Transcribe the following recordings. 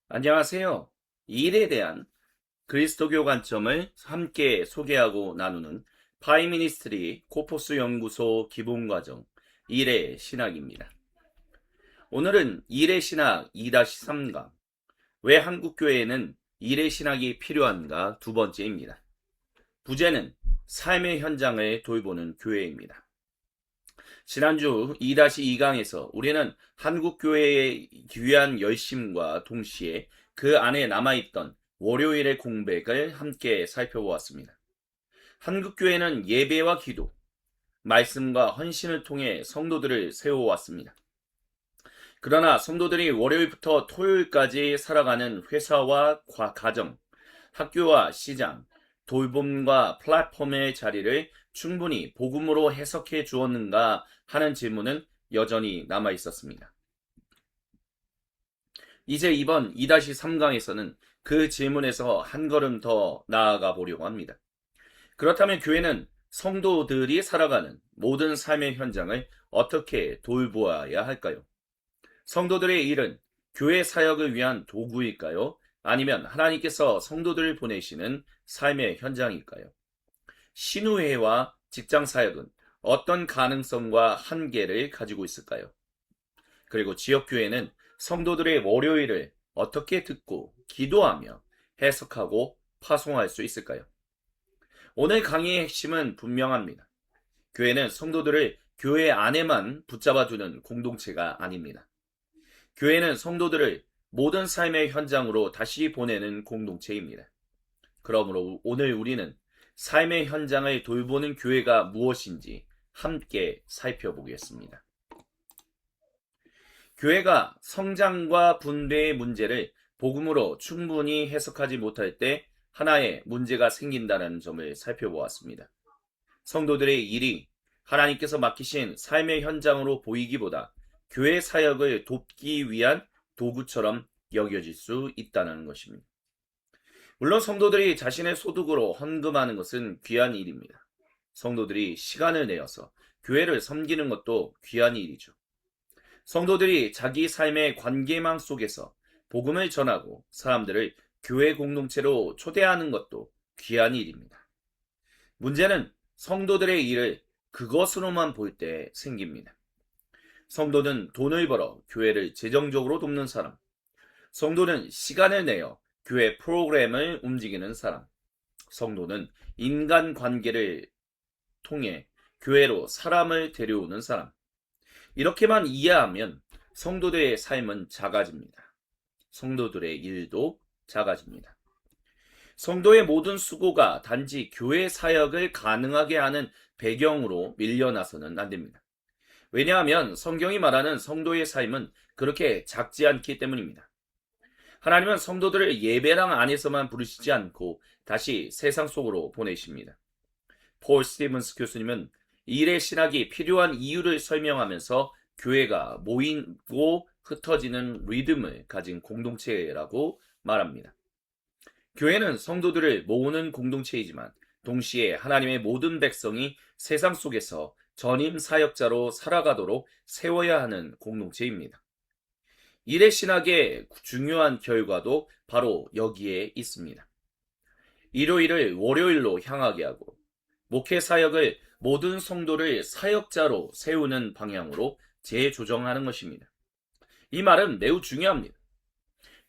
안녕하세요. 일에 대한 그리스도교 관점을 함께 소개하고 나누는 파이미니스트리 코포스 연구소 기본과정 일의 신학입니다. 오늘은 일의 신학 2-3강 왜 한국교회에는 일의 신학이 필요한가 두 번째입니다. 부제는 삶의 현장을 돌보는 교회입니다. 지난주 2-2강에서 우리는 한국교회의 귀한 열심과 동시에 그 안에 남아있던 월요일의 공백을 함께 살펴보았습니다. 한국교회는 예배와 기도, 말씀과 헌신을 통해 성도들을 세워왔습니다. 그러나 성도들이 월요일부터 토요일까지 살아가는 회사와 가정, 학교와 시장, 돌봄과 플랫폼의 자리를 충분히 복음으로 해석해 주었는가 하는 질문은 여전히 남아 있었습니다. 이제 이번 2-3강에서는 그 질문에서 한 걸음 더 나아가 보려고 합니다. 그렇다면 교회는 성도들이 살아가는 모든 삶의 현장을 어떻게 돌보아야 할까요? 성도들의 일은 교회 사역을 위한 도구일까요? 아니면 하나님께서 성도들을 보내시는 삶의 현장일까요? 신우회와 직장 사역은 어떤 가능성과 한계를 가지고 있을까요? 그리고 지역교회는 성도들의 월요일을 어떻게 듣고 기도하며 해석하고 파송할 수 있을까요? 오늘 강의의 핵심은 분명합니다. 교회는 성도들을 교회 안에만 붙잡아두는 공동체가 아닙니다. 교회는 성도들을 모든 삶의 현장으로 다시 보내는 공동체입니다. 그러므로 오늘 우리는 삶의 현장을 돌보는 교회가 무엇인지 함께 살펴보겠습니다. 교회가 성장과 분배의 문제를 복음으로 충분히 해석하지 못할 때 하나의 문제가 생긴다는 점을 살펴보았습니다. 성도들의 일이 하나님께서 맡기신 삶의 현장으로 보이기보다 교회 사역을 돕기 위한 도구처럼 여겨질 수 있다는 것입니다. 물론 성도들이 자신의 소득으로 헌금하는 것은 귀한 일입니다. 성도들이 시간을 내어서 교회를 섬기는 것도 귀한 일이죠. 성도들이 자기 삶의 관계망 속에서 복음을 전하고 사람들을 교회 공동체로 초대하는 것도 귀한 일입니다. 문제는 성도들의 일을 그것으로만 볼 때 생깁니다. 성도는 돈을 벌어 교회를 재정적으로 돕는 사람, 성도는 시간을 내어 교회 프로그램을 움직이는 사람, 성도는 인간관계를 통해 교회로 사람을 데려오는 사람, 이렇게만 이해하면 성도들의 삶은 작아집니다. 성도들의 일도 작아집니다. 성도의 모든 수고가 단지 교회 사역을 가능하게 하는 배경으로 밀려나서는 안 됩니다. 왜냐하면 성경이 말하는 성도의 삶은 그렇게 작지 않기 때문입니다. 하나님은 성도들을 예배당 안에서만 부르시지 않고 다시 세상 속으로 보내십니다. 폴 스티븐스 교수님은 일의 신학이 필요한 이유를 설명하면서 교회가 모이고 흩어지는 리듬을 가진 공동체라고 말합니다. 교회는 성도들을 모으는 공동체이지만 동시에 하나님의 모든 백성이 세상 속에서 전임 사역자로 살아가도록 세워야 하는 공동체입니다. 일의 신학의 중요한 결과도 바로 여기에 있습니다. 일요일을 월요일로 향하게 하고 목회 사역을 모든 성도를 사역자로 세우는 방향으로 재조정하는 것입니다. 이 말은 매우 중요합니다.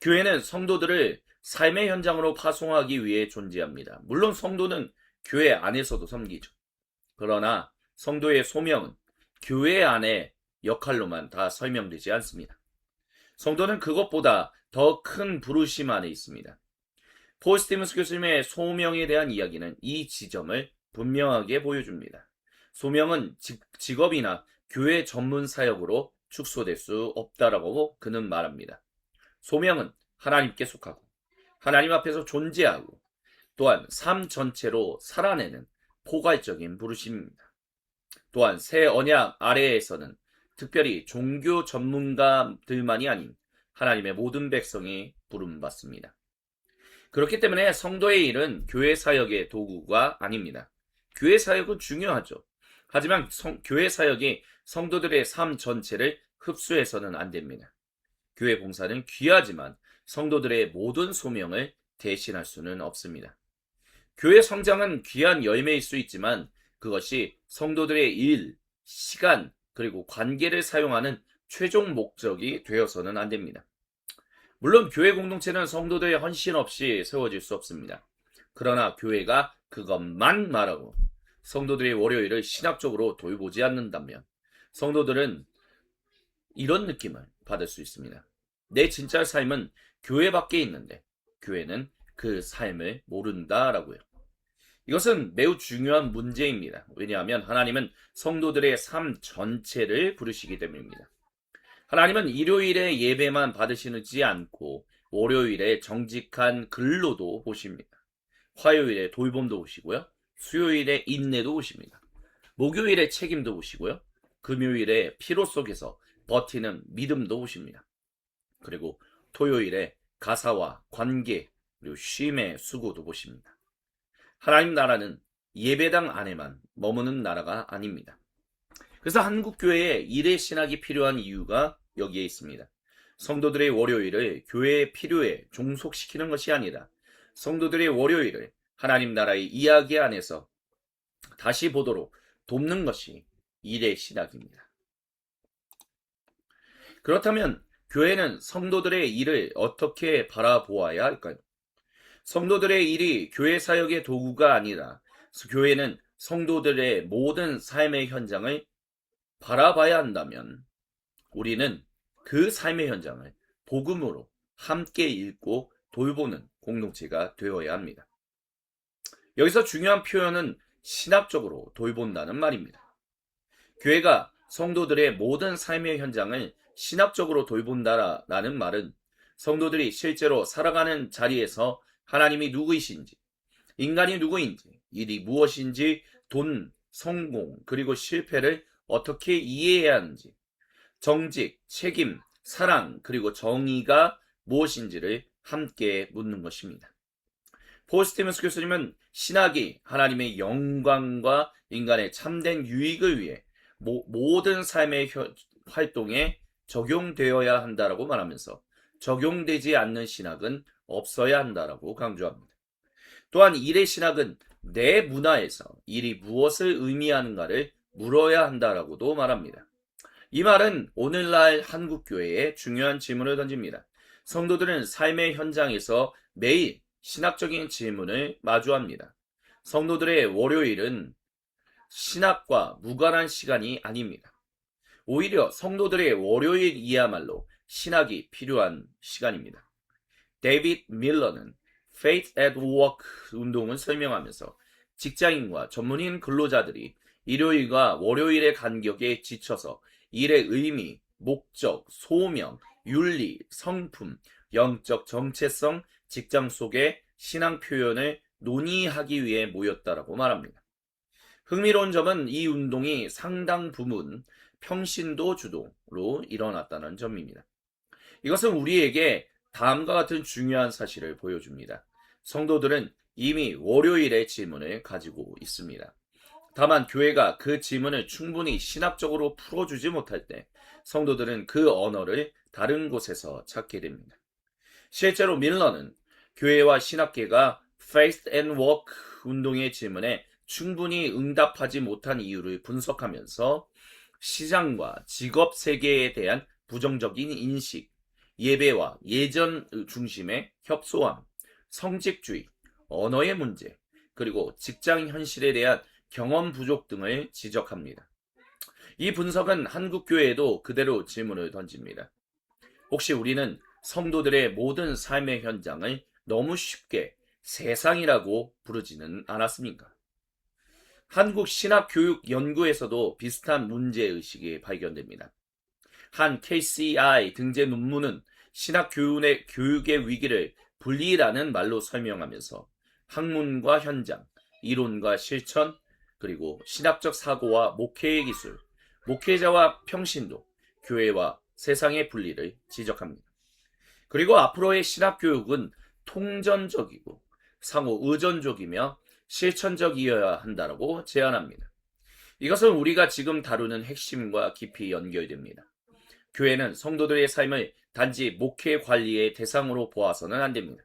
교회는 성도들을 삶의 현장으로 파송하기 위해 존재합니다. 물론 성도는 교회 안에서도 섬기죠. 그러나 성도의 소명은 교회 안의 역할로만 다 설명되지 않습니다. 성도는 그것보다 더 큰 부르심 안에 있습니다. 폴 스티븐스 교수님의 소명에 대한 이야기는 이 지점을 분명하게 보여줍니다. 소명은 직업이나 교회 전문 사역으로 축소될 수 없다라고 그는 말합니다. 소명은 하나님께 속하고 하나님 앞에서 존재하고 또한 삶 전체로 살아내는 포괄적인 부르심입니다. 또한 새 언약 아래에서는 특별히 종교 전문가들만이 아닌 하나님의 모든 백성이 부름받습니다. 그렇기 때문에 성도의 일은 교회 사역의 도구가 아닙니다. 교회 사역은 중요하죠. 하지만 교회 사역이 성도들의 삶 전체를 흡수해서는 안 됩니다. 교회 봉사는 귀하지만 성도들의 모든 소명을 대신할 수는 없습니다. 교회 성장은 귀한 열매일 수 있지만 그것이 성도들의 일, 시간, 그리고 관계를 사용하는 최종 목적이 되어서는 안 됩니다. 물론 교회 공동체는 성도들의 헌신 없이 세워질 수 없습니다. 그러나 교회가 그것만 말하고 성도들의 월요일을 신학적으로 돌보지 않는다면 성도들은 이런 느낌을 받을 수 있습니다. 내 진짜 삶은 교회 밖에 있는데 교회는 그 삶을 모른다라고요. 이것은 매우 중요한 문제입니다. 왜냐하면 하나님은 성도들의 삶 전체를 부르시기 때문입니다. 하나님은 일요일에 예배만 받으시지 않고 월요일에 정직한 근로도 보십니다. 화요일에 돌봄도 보시고요. 수요일에 인내도 보십니다. 목요일에 책임도 보시고요. 금요일에 피로 속에서 버티는 믿음도 보십니다. 그리고 토요일에 가사와 관계 그리고 쉼의 수고도 보십니다. 하나님 나라는 예배당 안에만 머무는 나라가 아닙니다. 그래서 한국교회에 일의 신학이 필요한 이유가 여기에 있습니다. 성도들의 월요일을 교회의 필요에 종속시키는 것이 아니라 성도들의 월요일을 하나님 나라의 이야기 안에서 다시 보도록 돕는 것이 일의 신학입니다. 그렇다면 교회는 성도들의 일을 어떻게 바라보아야 할까요? 성도들의 일이 교회 사역의 도구가 아니라 교회는 성도들의 모든 삶의 현장을 바라봐야 한다면 우리는 그 삶의 현장을 복음으로 함께 읽고 돌보는 공동체가 되어야 합니다. 여기서 중요한 표현은 신학적으로 돌본다는 말입니다. 교회가 성도들의 모든 삶의 현장을 신학적으로 돌본다라는 말은 성도들이 실제로 살아가는 자리에서 하나님이 누구이신지, 인간이 누구인지, 일이 무엇인지, 돈, 성공, 그리고 실패를 어떻게 이해해야 하는지, 정직, 책임, 사랑, 그리고 정의가 무엇인지를 함께 묻는 것입니다. 폴 스티븐스 교수님은 신학이 하나님의 영광과 인간의 참된 유익을 위해 모든 삶의 활동에 적용되어야 한다라고 말하면서 적용되지 않는 신학은 없어야 한다라고 강조합니다. 또한 일의 신학은 내 문화에서 일이 무엇을 의미하는가를 물어야 한다라고도 말합니다. 이 말은 오늘날 한국교회에 중요한 질문을 던집니다. 성도들은 삶의 현장에서 매일 신학적인 질문을 마주합니다. 성도들의 월요일은 신학과 무관한 시간이 아닙니다. 오히려 성도들의 월요일이야말로 신학이 필요한 시간입니다. 데이빗 밀러는 Faith at Work 운동을 설명하면서 직장인과 전문인 근로자들이 일요일과 월요일의 간격에 지쳐서 일의 의미, 목적, 소명, 윤리, 성품, 영적 정체성, 직장 속의 신앙 표현을 논의하기 위해 모였다라고 말합니다. 흥미로운 점은 이 운동이 상당 부분 평신도 주도로 일어났다는 점입니다. 이것은 우리에게 다음과 같은 중요한 사실을 보여줍니다. 성도들은 이미 월요일의 질문을 가지고 있습니다. 다만 교회가 그 질문을 충분히 신학적으로 풀어주지 못할 때 성도들은 그 언어를 다른 곳에서 찾게 됩니다. 실제로 밀러는 교회와 신학계가 Faith and Work 운동의 질문에 충분히 응답하지 못한 이유를 분석하면서 시장과 직업 세계에 대한 부정적인 인식, 예배와 예전 중심의 협소함, 성직주의, 언어의 문제, 그리고 직장 현실에 대한 경험 부족 등을 지적합니다. 이 분석은 한국교회에도 그대로 질문을 던집니다. 혹시 우리는 성도들의 모든 삶의 현장을 너무 쉽게 세상이라고 부르지는 않았습니까? 한국 신학교육연구에서도 비슷한 문제의식이 발견됩니다. 한 KCI 등재 논문은 신학교육의 위기를 분리라는 말로 설명하면서 학문과 현장, 이론과 실천, 그리고 신학적 사고와 목회의 기술, 목회자와 평신도, 교회와 세상의 분리를 지적합니다. 그리고 앞으로의 신학교육은 통전적이고 상호 의존적이며 실천적이어야 한다고 제안합니다. 이것은 우리가 지금 다루는 핵심과 깊이 연결됩니다. 교회는 성도들의 삶을 단지 목회 관리의 대상으로 보아서는 안 됩니다.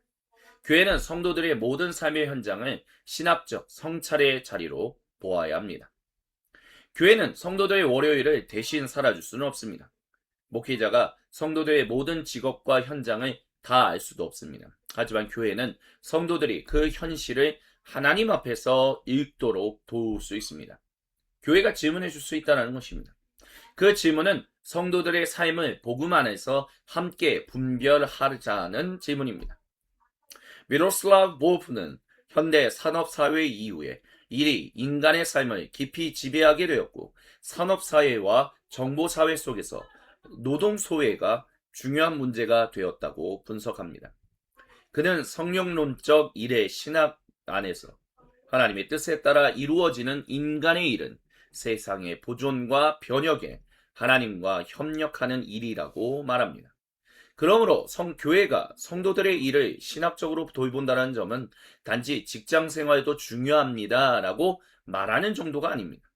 교회는 성도들의 모든 삶의 현장을 신학적 성찰의 자리로 보아야 합니다. 교회는 성도들의 월요일을 대신 살아줄 수는 없습니다. 목회자가 성도들의 모든 직업과 현장을 다 알 수도 없습니다. 하지만 교회는 성도들이 그 현실을 하나님 앞에서 읽도록 도울 수 있습니다. 교회가 질문해 줄 수 있다는 것입니다. 그 질문은 성도들의 삶을 복음 안에서 함께 분별하자는 질문입니다. 미로슬라브 보프는 현대 산업사회 이후에 일이 인간의 삶을 깊이 지배하게 되었고 산업사회와 정보사회 속에서 노동소외가 중요한 문제가 되었다고 분석합니다. 그는 성령론적 일의 신학 안에서 하나님의 뜻에 따라 이루어지는 인간의 일은 세상의 보존과 변혁에 하나님과 협력하는 일이라고 말합니다. 그러므로 교회가 성도들의 일을 신학적으로 돌본다는 점은 단지 직장 생활도 중요합니다라고 말하는 정도가 아닙니다.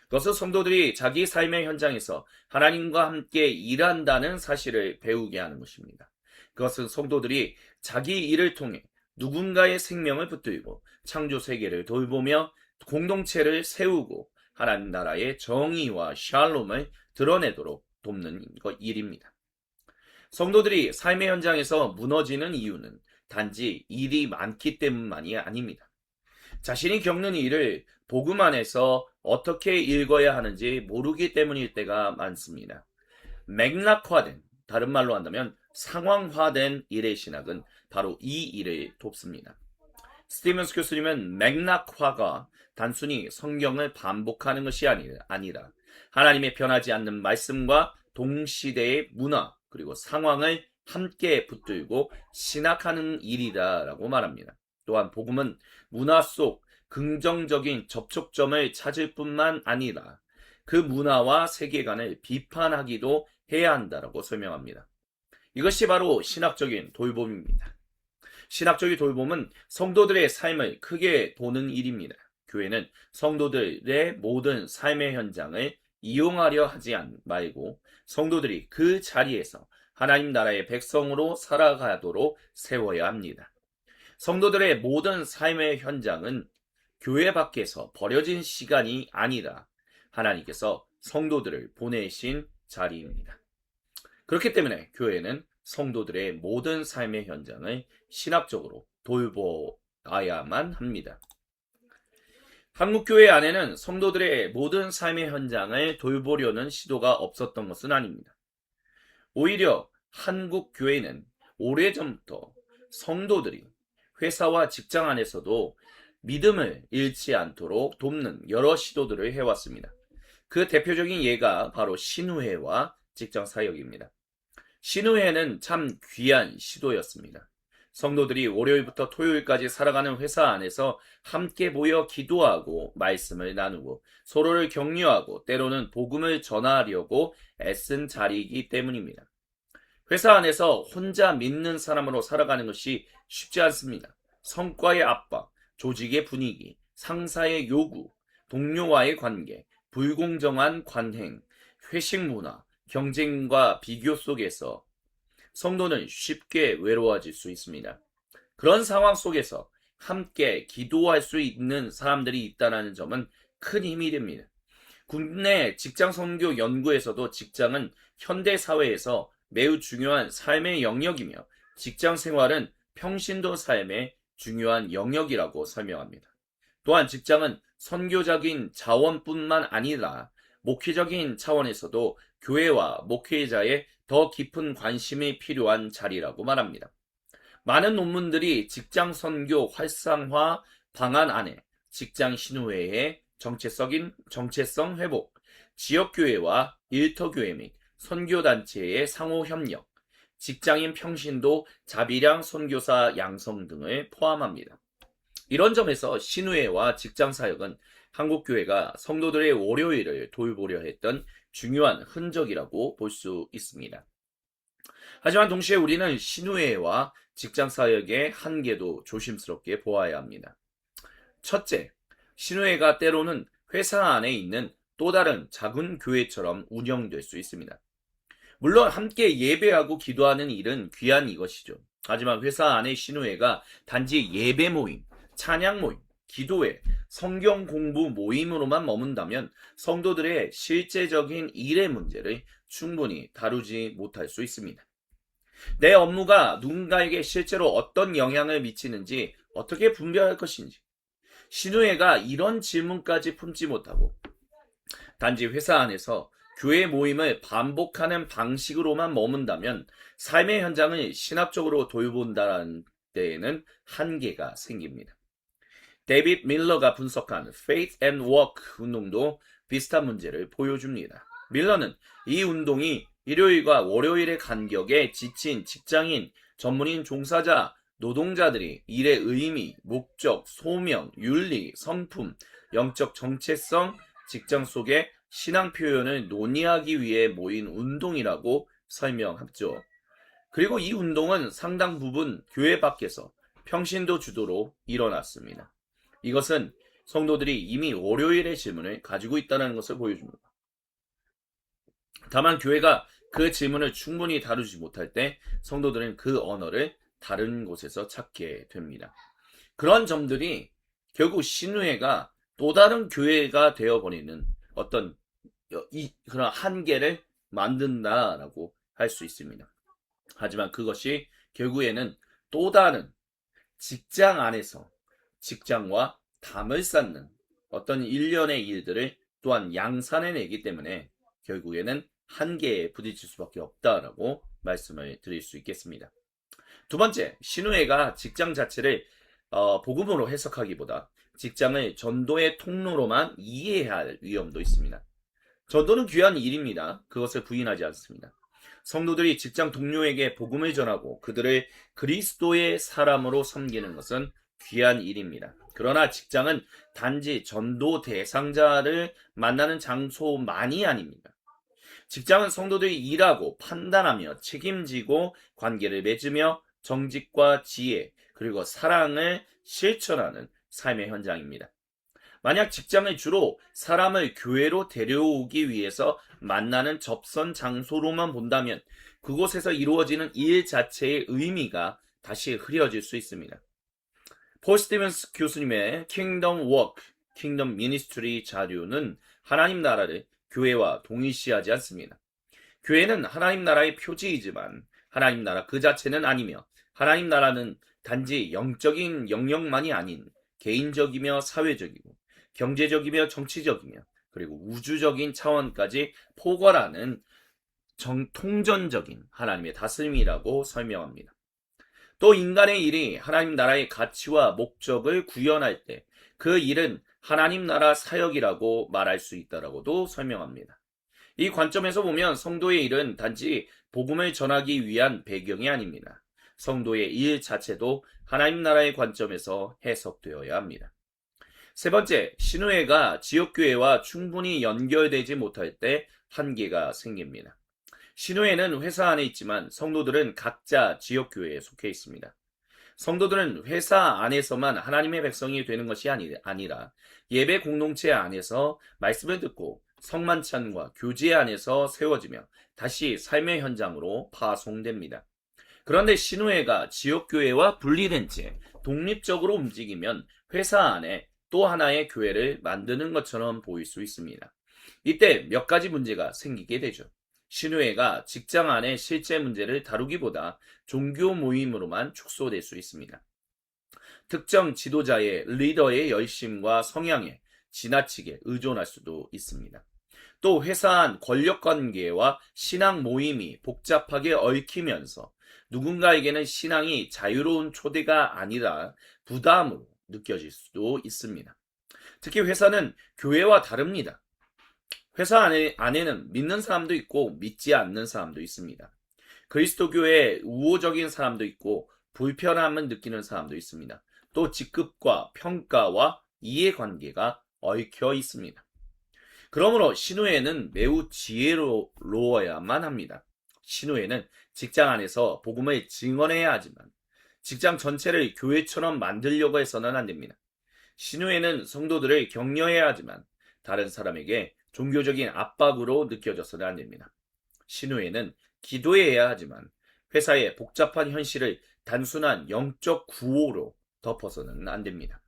그것은 성도들이 자기 삶의 현장에서 하나님과 함께 일한다는 사실을 배우게 하는 것입니다. 그것은 성도들이 자기 일을 통해 누군가의 생명을 붙들고 창조 세계를 돌보며 공동체를 세우고 하나님 나라의 정의와 샬롬을 드러내도록 돕는 일입니다. 성도들이 삶의 현장에서 무너지는 이유는 단지 일이 많기 때문만이 아닙니다. 자신이 겪는 일을 복음 안에서 어떻게 읽어야 하는지 모르기 때문일 때가 많습니다. 맥락화된, 다른 말로 한다면 상황화된 일의 신학은 바로 이 일을 돕습니다. 스티븐스 교수님은 맥락화가 단순히 성경을 반복하는 것이 아니라 하나님의 변하지 않는 말씀과 동시대의 문화 그리고 상황을 함께 붙들고 신학하는 일이다라고 말합니다. 또한 복음은 문화 속 긍정적인 접촉점을 찾을 뿐만 아니라 그 문화와 세계관을 비판하기도 해야 한다라고 설명합니다. 이것이 바로 신학적인 돌봄입니다. 신학적인 돌봄은 성도들의 삶을 크게 보는 일입니다. 교회는 성도들의 모든 삶의 현장을 이용하려 하지 말고 성도들이 그 자리에서 하나님 나라의 백성으로 살아가도록 세워야 합니다. 성도들의 모든 삶의 현장은 교회 밖에서 버려진 시간이 아니라 하나님께서 성도들을 보내신 자리입니다. 그렇기 때문에 교회는 성도들의 모든 삶의 현장을 신학적으로 돌보아야만 합니다. 한국교회 안에는 성도들의 모든 삶의 현장을 돌보려는 시도가 없었던 것은 아닙니다. 오히려 한국교회는 오래전부터 성도들이 회사와 직장 안에서도 믿음을 잃지 않도록 돕는 여러 시도들을 해왔습니다. 그 대표적인 예가 바로 신우회와 직장 사역입니다. 신우회는 참 귀한 시도였습니다. 성도들이 월요일부터 토요일까지 살아가는 회사 안에서 함께 모여 기도하고 말씀을 나누고 서로를 격려하고 때로는 복음을 전하려고 애쓴 자리이기 때문입니다. 회사 안에서 혼자 믿는 사람으로 살아가는 것이 쉽지 않습니다. 성과의 압박, 조직의 분위기, 상사의 요구, 동료와의 관계, 불공정한 관행, 회식 문화, 경쟁과 비교 속에서 성도는 쉽게 외로워질 수 있습니다. 그런 상황 속에서 함께 기도할 수 있는 사람들이 있다는 점은 큰 힘이 됩니다. 국내 직장 선교 연구에서도 직장은 현대 사회에서 매우 중요한 삶의 영역이며 직장 생활은 평신도 삶의 중요한 영역이라고 설명합니다. 또한 직장은 선교적인 자원뿐만 아니라 목회적인 차원에서도 교회와 목회자의 더 깊은 관심이 필요한 자리라고 말합니다. 많은 논문들이 직장 선교 활성화 방안 안에 직장 신우회의 정체성 회복, 지역교회와 일터교회 및 선교단체의 상호협력, 직장인 평신도 자비량 선교사 양성 등을 포함합니다. 이런 점에서 신우회와 직장사역은 한국교회가 성도들의 월요일을 돌보려 했던 중요한 흔적이라고 볼 수 있습니다. 하지만 동시에 우리는 신우회와 직장사역의 한계도 조심스럽게 보아야 합니다. 첫째, 신우회가 때로는 회사 안에 있는 또 다른 작은 교회처럼 운영될 수 있습니다. 물론 함께 예배하고 기도하는 일은 귀한 이것이죠. 하지만 회사 안의 신우회가 단지 예배 모임, 찬양 모임, 기도회, 성경 공부 모임으로만 머문다면 성도들의 실제적인 일의 문제를 충분히 다루지 못할 수 있습니다. 내 업무가 누군가에게 실제로 어떤 영향을 미치는지 어떻게 분별할 것인지, 신우회가 이런 질문까지 품지 못하고 단지 회사 안에서 교회 모임을 반복하는 방식으로만 머문다면 삶의 현장을 신학적으로 돌본다는 데에는 한계가 생깁니다. 데이빗 밀러가 분석한 Faith and Work 운동도 비슷한 문제를 보여줍니다. 밀러는 이 운동이 일요일과 월요일의 간격에 지친 직장인, 전문인 종사자, 노동자들이 일의 의미, 목적, 소명, 윤리, 성품, 영적 정체성, 직장 속의 신앙 표현을 논의하기 위해 모인 운동이라고 설명했죠. 그리고 이 운동은 상당 부분 교회 밖에서 평신도 주도로 일어났습니다. 이것은 성도들이 이미 월요일의 질문을 가지고 있다는 것을 보여줍니다. 다만 교회가 그 질문을 충분히 다루지 못할 때 성도들은 그 언어를 다른 곳에서 찾게 됩니다. 그런 점들이 결국 신우회가 또 다른 교회가 되어버리는 어떤 그런 한계를 만든다라고 할 수 있습니다. 하지만 그것이 결국에는 또 다른 직장 안에서 직장과 담을 쌓는 어떤 일련의 일들을 또한 양산해내기 때문에 결국에는 한계에 부딪힐 수밖에 없다라고 말씀을 드릴 수 있겠습니다. 두 번째, 신우회가 직장 자체를 복음으로 해석하기보다 직장을 전도의 통로로만 이해해야 할 위험도 있습니다. 전도는 귀한 일입니다. 그것을 부인하지 않습니다. 성도들이 직장 동료에게 복음을 전하고 그들을 그리스도의 사람으로 섬기는 것은 귀한 일입니다. 그러나 직장은 단지 전도 대상자를 만나는 장소만이 아닙니다. 직장은 성도들이 일하고 판단하며 책임지고 관계를 맺으며 정직과 지혜 그리고 사랑을 실천하는 삶의 현장입니다. 만약 직장을 주로 사람을 교회로 데려오기 위해서 만나는 접선 장소로만 본다면 그곳에서 이루어지는 일 자체의 의미가 다시 흐려질 수 있습니다. 폴 스티븐스 교수님의 킹덤 워크, 킹덤 미니스트리 자료는 하나님 나라를 교회와 동일시하지 않습니다. 교회는 하나님 나라의 표지이지만 하나님 나라 그 자체는 아니며 하나님 나라는 단지 영적인 영역만이 아닌 개인적이며 사회적이고 경제적이며 정치적이며 그리고 우주적인 차원까지 포괄하는 통전적인 하나님의 다스림이라고 설명합니다. 또 인간의 일이 하나님 나라의 가치와 목적을 구현할 때 그 일은 하나님 나라 사역이라고 말할 수 있다라고도 설명합니다. 이 관점에서 보면 성도의 일은 단지 복음을 전하기 위한 배경이 아닙니다. 성도의 일 자체도 하나님 나라의 관점에서 해석되어야 합니다. 세 번째, 신우회가 지역교회와 충분히 연결되지 못할 때 한계가 생깁니다. 신우회는 회사 안에 있지만 성도들은 각자 지역교회에 속해 있습니다. 성도들은 회사 안에서만 하나님의 백성이 되는 것이 아니라 예배 공동체 안에서 말씀을 듣고 성만찬과 교제 안에서 세워지며 다시 삶의 현장으로 파송됩니다. 그런데 신우회가 지역교회와 분리된 채 독립적으로 움직이면 회사 안에 또 하나의 교회를 만드는 것처럼 보일 수 있습니다. 이때 몇 가지 문제가 생기게 되죠. 신우회가 직장 안의 실제 문제를 다루기보다 종교 모임으로만 축소될 수 있습니다. 특정 지도자의 리더의 열심과 성향에 지나치게 의존할 수도 있습니다. 또 회사 안 권력 관계와 신앙 모임이 복잡하게 얽히면서 누군가에게는 신앙이 자유로운 초대가 아니라 부담으로 느껴질 수도 있습니다. 특히 회사는 교회와 다릅니다. 회사 안에는 믿는 사람도 있고 믿지 않는 사람도 있습니다. 그리스도교에 우호적인 사람도 있고 불편함을 느끼는 사람도 있습니다. 또 직급과 평가와 이해관계가 얽혀 있습니다. 그러므로 신우회는 매우 지혜로워야만 합니다. 신우회는 직장 안에서 복음을 증언해야 하지만 직장 전체를 교회처럼 만들려고 해서는 안 됩니다. 신우회는 성도들을 격려해야 하지만 다른 사람에게 종교적인 압박으로 느껴져서는 안 됩니다. 신우회는 기도해야 하지만 회사의 복잡한 현실을 단순한 영적 구호로 덮어서는 안 됩니다.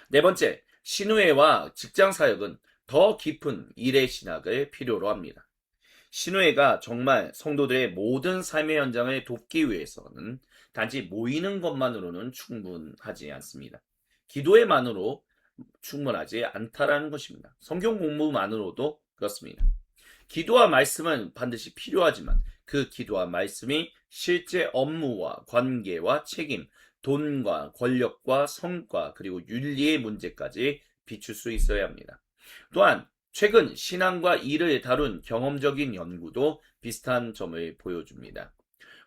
네 번째, 신우회와 직장 사역은 더 깊은 일의 신학을 필요로 합니다. 신우회가 정말 성도들의 모든 삶의 현장을 돕기 위해서는 단지 모이는 것만으로는 충분하지 않습니다. 기도회만으로 충분하지 않다라는 것입니다. 성경 공부만으로도 그렇습니다. 기도와 말씀은 반드시 필요하지만 그 기도와 말씀이 실제 업무와 관계와 책임, 돈과 권력과 성과 그리고 윤리의 문제까지 비출 수 있어야 합니다. 또한 최근 신앙과 일을 다룬 경험적인 연구도 비슷한 점을 보여줍니다.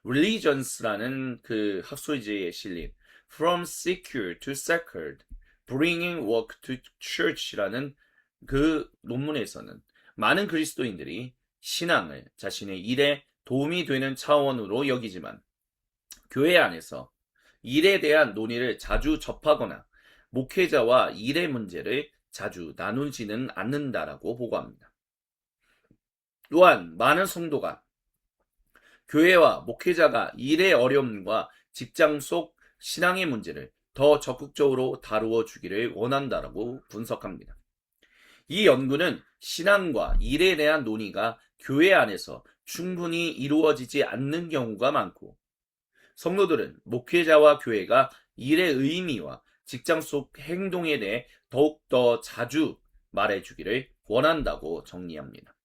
Religions라는 그 학술지에 실린 From Secure to Sacred, Bringing Work to Church라는 그 논문에서는 많은 그리스도인들이 신앙을 자신의 일에 도움이 되는 차원으로 여기지만 교회 안에서 일에 대한 논의를 자주 접하거나 목회자와 일의 문제를 자주 나누지는 않는다라고 보고합니다. 또한 많은 성도가 교회와 목회자가 일의 어려움과 직장 속 신앙의 문제를 더 적극적으로 다루어 주기를 원한다라고 분석합니다. 이 연구는 신앙과 일에 대한 논의가 교회 안에서 충분히 이루어지지 않는 경우가 많고 성도들은 목회자와 교회가 일의 의미와 직장 속 행동에 대해 더욱더 자주 말해주기를 원한다고 정리합니다.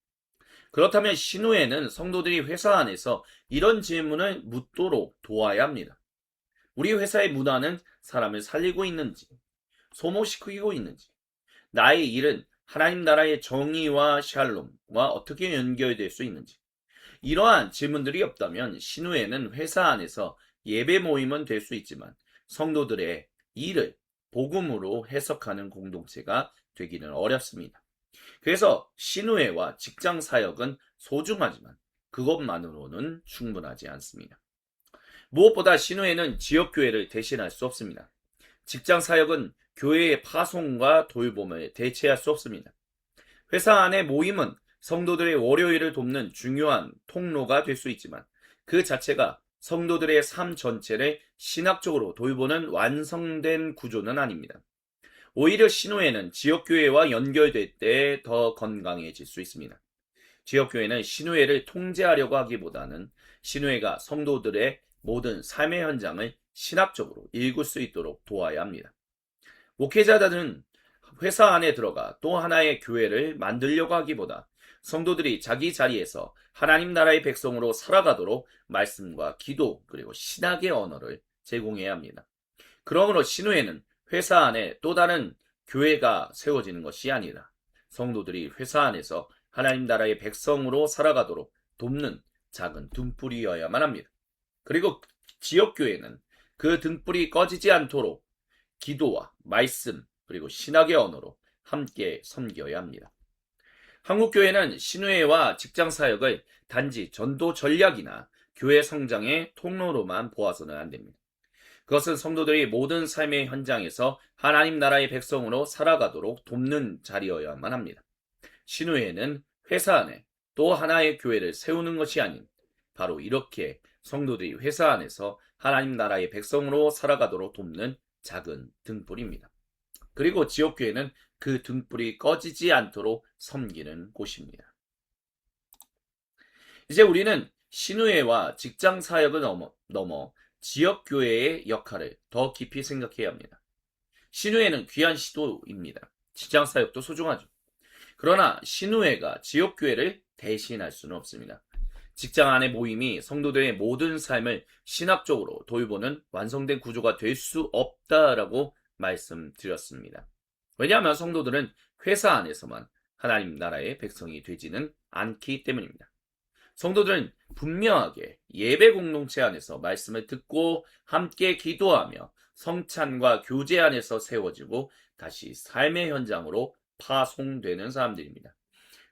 그렇다면 신우회는 성도들이 회사 안에서 이런 질문을 묻도록 도와야 합니다. 우리 회사의 문화는 사람을 살리고 있는지, 소모시키고 있는지, 나의 일은 하나님 나라의 정의와 샬롬과 어떻게 연결될 수 있는지, 이러한 질문들이 없다면 신우회는 회사 안에서 예배 모임은 될 수 있지만 성도들의 일을 복음으로 해석하는 공동체가 되기는 어렵습니다. 그래서 신우회와 직장 사역은 소중하지만 그것만으로는 충분하지 않습니다. 무엇보다 신우회는 지역교회를 대신할 수 없습니다. 직장 사역은 교회의 파송과 돌봄을 대체할 수 없습니다. 회사 안의 모임은 성도들의 월요일을 돕는 중요한 통로가 될 수 있지만 그 자체가 성도들의 삶 전체를 신학적으로 돌보는 완성된 구조는 아닙니다. 오히려 신우회는 지역교회와 연결될 때 더 건강해질 수 있습니다. 지역교회는 신우회를 통제하려고 하기보다는 신우회가 성도들의 모든 삶의 현장을 신학적으로 읽을 수 있도록 도와야 합니다. 목회자들은 회사 안에 들어가 또 하나의 교회를 만들려고 하기보다 성도들이 자기 자리에서 하나님 나라의 백성으로 살아가도록 말씀과 기도 그리고 신학의 언어를 제공해야 합니다. 그러므로 신우회는 회사 안에 또 다른 교회가 세워지는 것이 아니라 성도들이 회사 안에서 하나님 나라의 백성으로 살아가도록 돕는 작은 등불이어야만 합니다. 그리고 지역교회는 그 등불이 꺼지지 않도록 기도와 말씀 그리고 신학의 언어로 함께 섬겨야 합니다. 한국교회는 신우회와 직장사역을 단지 전도 전략이나 교회 성장의 통로로만 보아서는 안 됩니다. 그것은 성도들이 모든 삶의 현장에서 하나님 나라의 백성으로 살아가도록 돕는 자리여야만 합니다. 신우회는 회사 안에 또 하나의 교회를 세우는 것이 아닌 바로 이렇게 성도들이 회사 안에서 하나님 나라의 백성으로 살아가도록 돕는 작은 등불입니다. 그리고 지역교회는 그 등불이 꺼지지 않도록 섬기는 곳입니다. 이제 우리는 신우회와 직장사역을 넘어 지역교회의 역할을 더 깊이 생각해야 합니다. 신우회는 귀한 시도입니다. 직장사역도 소중하죠. 그러나 신우회가 지역교회를 대신할 수는 없습니다. 직장 안의 모임이 성도들의 모든 삶을 신학적으로 돌보는 완성된 구조가 될 수 없다라고 말씀드렸습니다. 왜냐하면 성도들은 회사 안에서만 하나님 나라의 백성이 되지는 않기 때문입니다. 성도들은 분명하게 예배 공동체 안에서 말씀을 듣고 함께 기도하며 성찬과 교제 안에서 세워지고 다시 삶의 현장으로 파송되는 사람들입니다.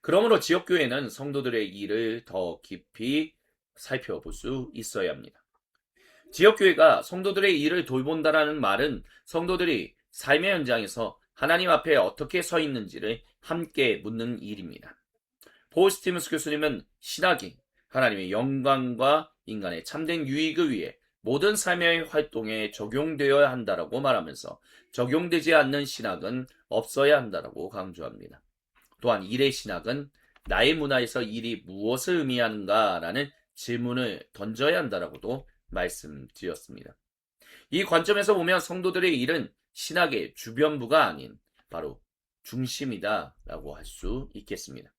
그러므로 지역교회는 성도들의 일을 더 깊이 살펴볼 수 있어야 합니다. 지역교회가 성도들의 일을 돌본다라는 말은 성도들이 삶의 현장에서 하나님 앞에 어떻게 서 있는지를 함께 묻는 일입니다. 폴 스티븐스 교수님은 신학이 하나님의 영광과 인간의 참된 유익을 위해 모든 삶의 활동에 적용되어야 한다라고 말하면서 적용되지 않는 신학은 없어야 한다라고 강조합니다. 또한 일의 신학은 나의 문화에서 일이 무엇을 의미하는가라는 질문을 던져야 한다라고도 말씀드렸습니다. 이 관점에서 보면 성도들의 일은 신학의 주변부가 아닌 바로 중심이다라고 할 수 있겠습니다.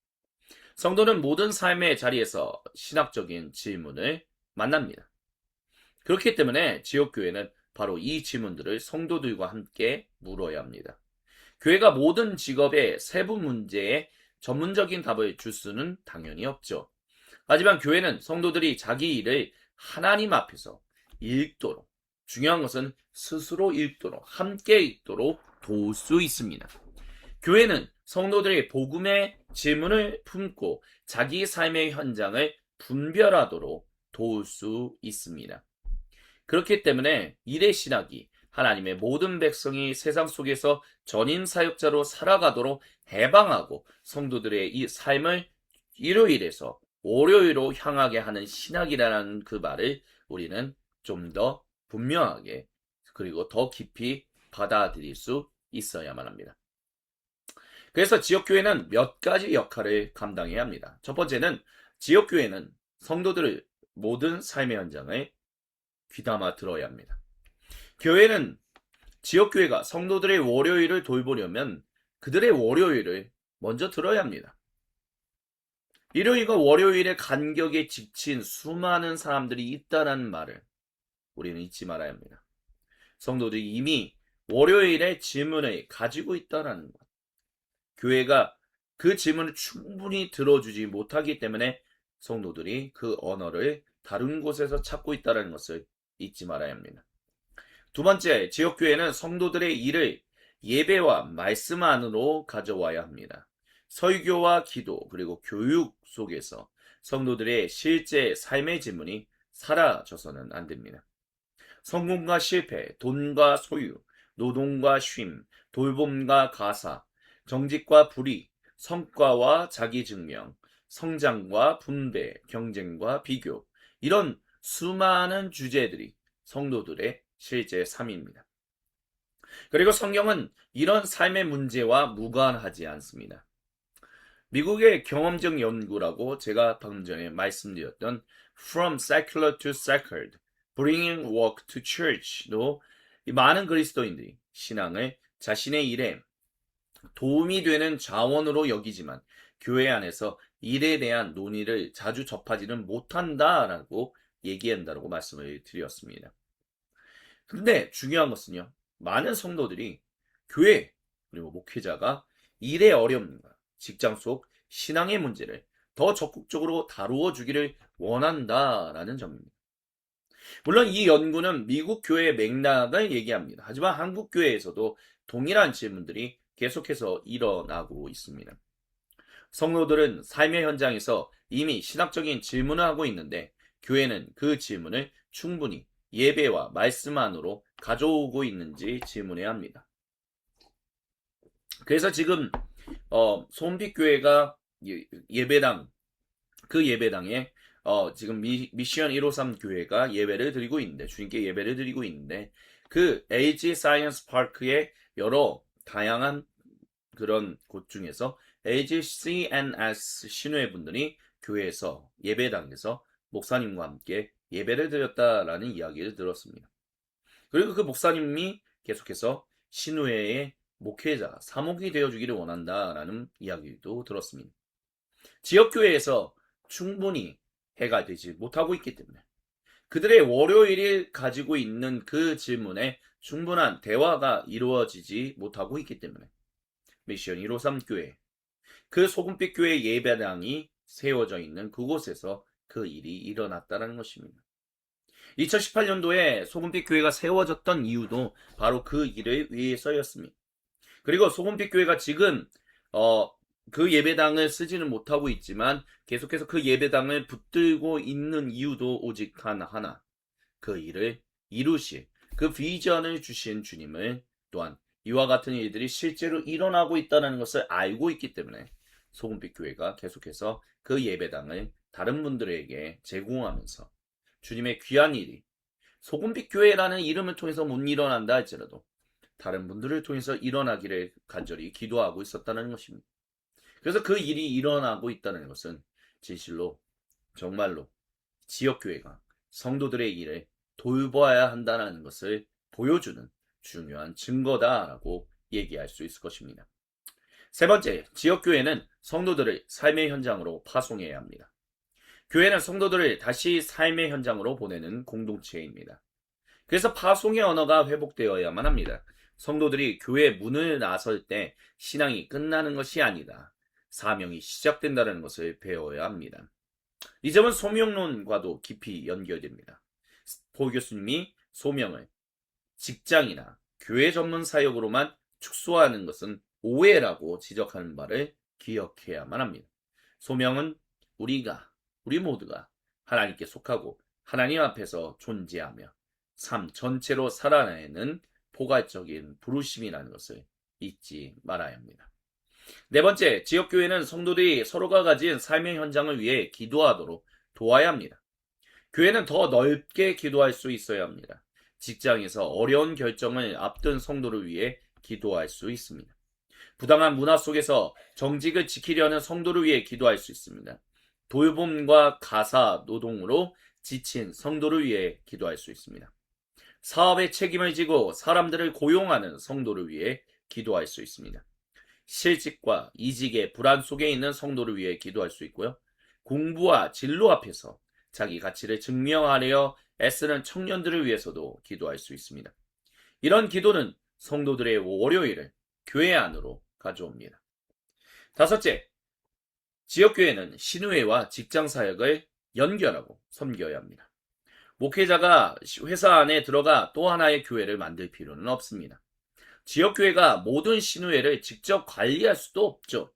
성도는 모든 삶의 자리에서 신학적인 질문을 만납니다. 그렇기 때문에 지역교회는 바로 이 질문들을 성도들과 함께 물어야 합니다. 교회가 모든 직업의 세부 문제에 전문적인 답을 줄 수는 당연히 없죠. 하지만 교회는 성도들이 자기 일을 하나님 앞에서 읽도록, 중요한 것은 스스로 읽도록, 함께 읽도록 도울 수 있습니다. 교회는 성도들의 복음의 질문을 품고 자기 삶의 현장을 분별하도록 도울 수 있습니다. 그렇기 때문에 일의 신학이 하나님의 모든 백성이 세상 속에서 전임 사역자로 살아가도록 해방하고 성도들의 이 삶을 일요일에서 월요일로 향하게 하는 신학이라는 그 말을 우리는 좀 더 분명하게 그리고 더 깊이 받아들일 수 있어야만 합니다. 그래서 지역교회는 몇 가지 역할을 감당해야 합니다. 첫 번째는 지역교회는 성도들을 모든 삶의 현장을 귀담아 들어야 합니다. 교회는 지역교회가 성도들의 월요일을 돌보려면 그들의 월요일을 먼저 들어야 합니다. 일요일과 월요일의 간격에 지친 수많은 사람들이 있다는 말을 우리는 잊지 말아야 합니다. 성도들이 이미 월요일의 질문을 가지고 있다는 것. 교회가 그 질문을 충분히 들어주지 못하기 때문에 성도들이 그 언어를 다른 곳에서 찾고 있다는 것을 잊지 말아야 합니다. 두 번째, 지역교회는 성도들의 일을 예배와 말씀 안으로 가져와야 합니다. 설교와 기도 그리고 교육 속에서 성도들의 실제 삶의 질문이 사라져서는 안 됩니다. 성공과 실패, 돈과 소유, 노동과 쉼, 돌봄과 가사, 정직과 불이익, 성과와 자기증명, 성장과 분배, 경쟁과 비교, 이런 수많은 주제들이 성도들의 실제 삶입니다. 그리고 성경은 이런 삶의 문제와 무관하지 않습니다. 미국의 경험적 연구라고 제가 방금 전에 말씀드렸던 From Secular to Sacred, Bringing Work to Church도 많은 그리스도인들이 신앙을 자신의 일에 도움이 되는 자원으로 여기지만 교회 안에서 일에 대한 논의를 자주 접하지는 못한다라고 얘기한다고 말씀을 드렸습니다. 근데 중요한 것은요, 많은 성도들이 교회 그리고 목회자가 일의 어려움과 직장 속 신앙의 문제를 더 적극적으로 다루어 주기를 원한다라는 점입니다. 물론 이 연구는 미국 교회의 맥락을 얘기합니다. 하지만 한국 교회에서도 동일한 질문들이 계속해서 일어나고 있습니다. 성도들은 삶의 현장에서 이미 신학적인 질문을 하고 있는데 교회는 그 질문을 충분히 예배와 말씀 안으로 가져오고 있는지 질문해야 합니다. 그래서 지금 소원빛 교회가 예배당 그 예배당에 지금 미션 153 교회가 예배를 드리고 있는데 주님께 예배를 드리고 있는데 그 LG 사이언스 파크의 여러 다양한 그런 곳 중에서 LG CNS 신우회 분들이 교회에서 예배당에서 목사님과 함께 예배를 드렸다라는 이야기를 들었습니다. 그리고 그 목사님이 계속해서 신우회의 목회자, 사목이 되어주기를 원한다라는 이야기도 들었습니다. 지역교회에서 충분히 해가 되지 못하고 있기 때문에 그들의 월요일이 가지고 있는 그 질문에 충분한 대화가 이루어지지 못하고 있기 때문에 미션 153 교회, 그 소금빛 교회 예배당이 세워져 있는 그곳에서 그 일이 일어났다는 것입니다. 2018년도에 소금빛 교회가 세워졌던 이유도 바로 그 일을 위해서였습니다. 그리고 소금빛 교회가 지금 그 예배당을 쓰지는 못하고 있지만 계속해서 그 예배당을 붙들고 있는 이유도 오직 하나, 그 일을 이루실 그 비전을 주신 주님을 또한 이와 같은 일들이 실제로 일어나고 있다는 것을 알고 있기 때문에 소금빛 교회가 계속해서 그 예배당을 다른 분들에게 제공하면서 주님의 귀한 일이 소금빛 교회라는 이름을 통해서 못 일어난다 할지라도 다른 분들을 통해서 일어나기를 간절히 기도하고 있었다는 것입니다. 그래서 그 일이 일어나고 있다는 것은 진실로 정말로 지역교회가 성도들의 일을 돌봐야 한다는 것을 보여주는 중요한 증거다라고 얘기할 수 있을 것입니다. 세 번째, 지역교회는 성도들을 삶의 현장으로 파송해야 합니다. 교회는 성도들을 다시 삶의 현장으로 보내는 공동체입니다. 그래서 파송의 언어가 회복되어야만 합니다. 성도들이 교회 문을 나설 때 신앙이 끝나는 것이 아니다. 사명이 시작된다는 것을 배워야 합니다. 이 점은 소명론과도 깊이 연결됩니다. 포 교수님이 소명을 직장이나 교회 전문 사역으로만 축소하는 것은 오해라고 지적하는 바를 기억해야만 합니다. 소명은 우리 모두가 하나님께 속하고 하나님 앞에서 존재하며 삶 전체로 살아내는 포괄적인 부르심이라는 것을 잊지 말아야 합니다. 네 번째, 지역교회는 성도들이 서로가 가진 삶의 현장을 위해 기도하도록 도와야 합니다. 교회는 더 넓게 기도할 수 있어야 합니다. 직장에서 어려운 결정을 앞둔 성도를 위해 기도할 수 있습니다. 부당한 문화 속에서 정직을 지키려는 성도를 위해 기도할 수 있습니다. 돌봄과 가사 노동으로 지친 성도를 위해 기도할 수 있습니다. 사업의 책임을 지고 사람들을 고용하는 성도를 위해 기도할 수 있습니다. 실직과 이직의 불안 속에 있는 성도를 위해 기도할 수 있고요. 공부와 진로 앞에서 자기 가치를 증명하려 애쓰는 청년들을 위해서도 기도할 수 있습니다. 이런 기도는 성도들의 월요일을 교회 안으로 가져옵니다. 다섯째, 지역교회는 신우회와 직장사역을 연결하고 섬겨야 합니다. 목회자가 회사 안에 들어가 또 하나의 교회를 만들 필요는 없습니다. 지역교회가 모든 신우회를 직접 관리할 수도 없죠.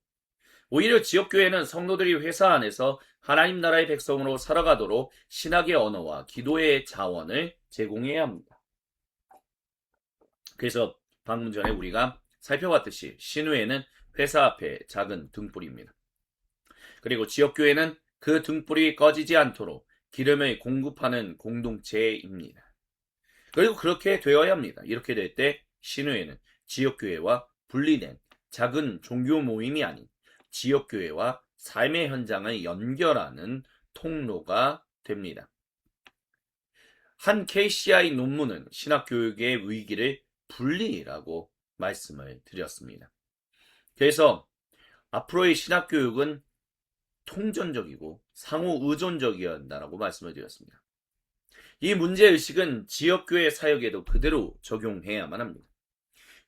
오히려 지역교회는 성도들이 회사 안에서 하나님 나라의 백성으로 살아가도록 신학의 언어와 기도의 자원을 제공해야 합니다. 그래서 방금 전에 우리가 살펴봤듯이 신우회는 회사 앞에 작은 등불입니다. 그리고 지역교회는 그 등불이 꺼지지 않도록 기름을 공급하는 공동체입니다. 그리고 그렇게 되어야 합니다. 이렇게 될 때 신우회는 지역교회와 분리된 작은 종교 모임이 아닌 지역교회와 삶의 현장을 연결하는 통로가 됩니다. 한 KCI 논문은 신학교육의 위기를 분리라고 말씀을 드렸습니다. 그래서 앞으로의 신학교육은 통전적이고 상호 의존적이어야 한다고 말씀을 드렸습니다. 이 문제의식은 지역교회 사역에도 그대로 적용해야만 합니다.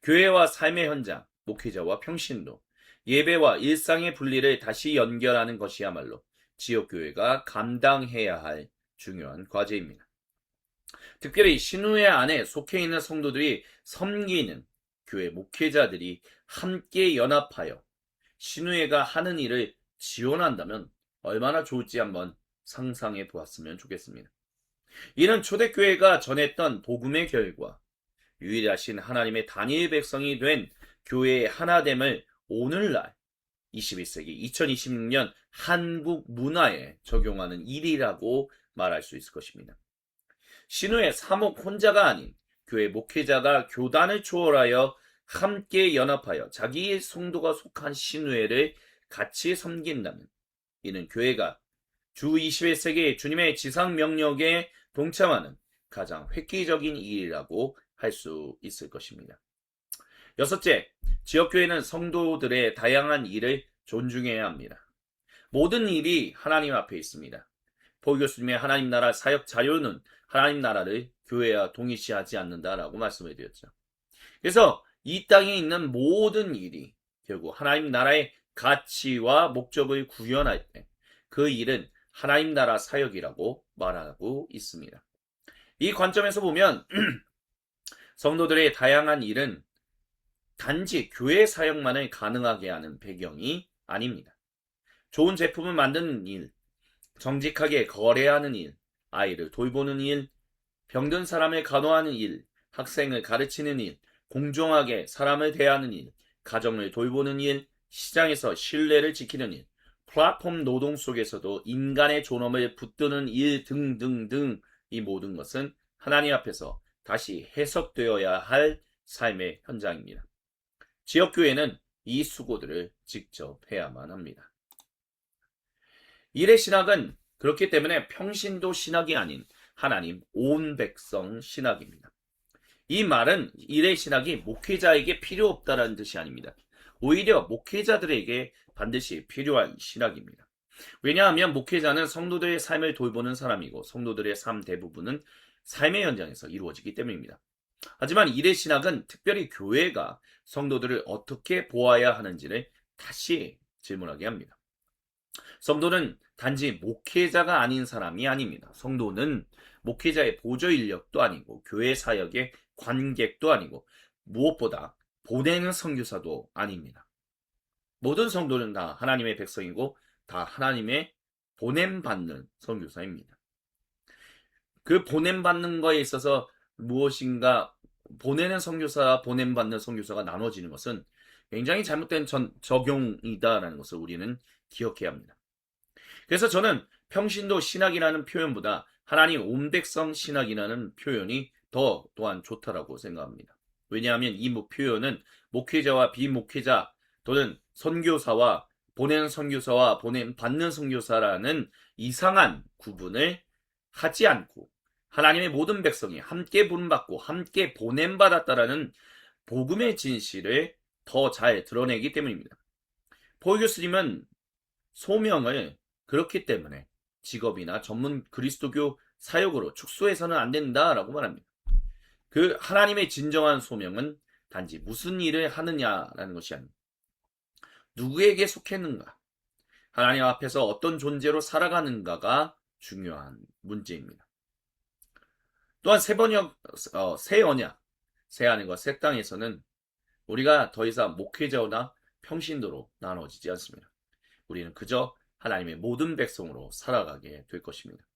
교회와 삶의 현장, 목회자와 평신도, 예배와 일상의 분리를 다시 연결하는 것이야말로 지역교회가 감당해야 할 중요한 과제입니다. 특별히 신우회 안에 속해 있는 성도들이 섬기는 교회 목회자들이 함께 연합하여 신우회가 하는 일을 지원한다면 얼마나 좋을지 한번 상상해 보았으면 좋겠습니다. 이는 초대교회가 전했던 복음의 결과, 유일하신 하나님의 단일 백성이 된 교회의 하나됨을 오늘날 21세기 2026년 한국 문화에 적용하는 일이라고 말할 수 있을 것입니다. 신우의 사목 혼자가 아닌 교회 목회자가 교단을 초월하여 함께 연합하여 자기의 성도가 속한 신우회를 같이 섬긴다면 이는 교회가 주 21세기 주님의 지상 명령에 동참하는 가장 획기적인 일이라고 할 수 있을 것입니다. 여섯째, 지역교회는 성도들의 다양한 일을 존중해야 합니다. 모든 일이 하나님 앞에 있습니다. 포 교수님의 하나님 나라 사역 자료는 하나님 나라를 교회와 동일시하지 않는다라고 말씀을 드렸죠. 그래서 이 땅에 있는 모든 일이 결국 하나님 나라의 가치와 목적을 구현할 때 그 일은 하나님 나라 사역이라고 말하고 있습니다. 이 관점에서 보면 성도들의 다양한 일은 단지 교회 사역만을 가능하게 하는 배경이 아닙니다. 좋은 제품을 만드는 일, 정직하게 거래하는 일, 아이를 돌보는 일, 병든 사람을 간호하는 일, 학생을 가르치는 일, 공정하게 사람을 대하는 일, 가정을 돌보는 일, 시장에서 신뢰를 지키는 일, 플랫폼 노동 속에서도 인간의 존엄을 붙드는 일 등등등 이 모든 것은 하나님 앞에서 다시 해석되어야 할 삶의 현장입니다. 지역교회는 이 수고들을 직접 해야만 합니다. 일의 신학은 그렇기 때문에 평신도 신학이 아닌 하나님 온 백성 신학입니다. 이 말은 일의 신학이 목회자에게 필요 없다라는 뜻이 아닙니다. 오히려 목회자들에게 반드시 필요한 신학입니다. 왜냐하면 목회자는 성도들의 삶을 돌보는 사람이고 성도들의 삶 대부분은 삶의 현장에서 이루어지기 때문입니다. 하지만 일의 신학은 특별히 교회가 성도들을 어떻게 보아야 하는지를 다시 질문하게 합니다. 성도는 단지 목회자가 아닌 사람이 아닙니다. 성도는 목회자의 보조 인력도 아니고 교회 사역의 관객도 아니고 무엇보다 보내는 선교사도 아닙니다. 모든 성도는 다 하나님의 백성이고 다 하나님의 보냄받는 선교사입니다. 그 보냄받는 거에 있어서 무엇인가 보내는 선교사와 보냄받는 선교사가 나눠지는 것은 굉장히 잘못된 적용이다라는 것을 우리는 기억해야 합니다. 그래서 저는 평신도 신학이라는 표현보다 하나님 온 백성 신학이라는 표현이 또한 좋다라고 생각합니다. 왜냐하면 이 표현은 목회자와 비목회자 또는 선교사와 보내는 선교사와 받는 선교사라는 이상한 구분을 하지 않고 하나님의 모든 백성이 함께 부름받고 함께 보냄받았다라는 복음의 진실을 더 잘 드러내기 때문입니다. 포 교수님은 소명을 그렇기 때문에 직업이나 전문 그리스도교 사역으로 축소해서는 안 된다라고 말합니다. 그 하나님의 진정한 소명은 단지 무슨 일을 하느냐라는 것이 아닙니다. 누구에게 속했는가? 하나님 앞에서 어떤 존재로 살아가는가가 중요한 문제입니다. 또한 새 언약, 새 하늘과 새 땅에서는 우리가 더 이상 목회자나 평신도로 나눠지지 않습니다. 우리는 그저 하나님의 모든 백성으로 살아가게 될 것입니다.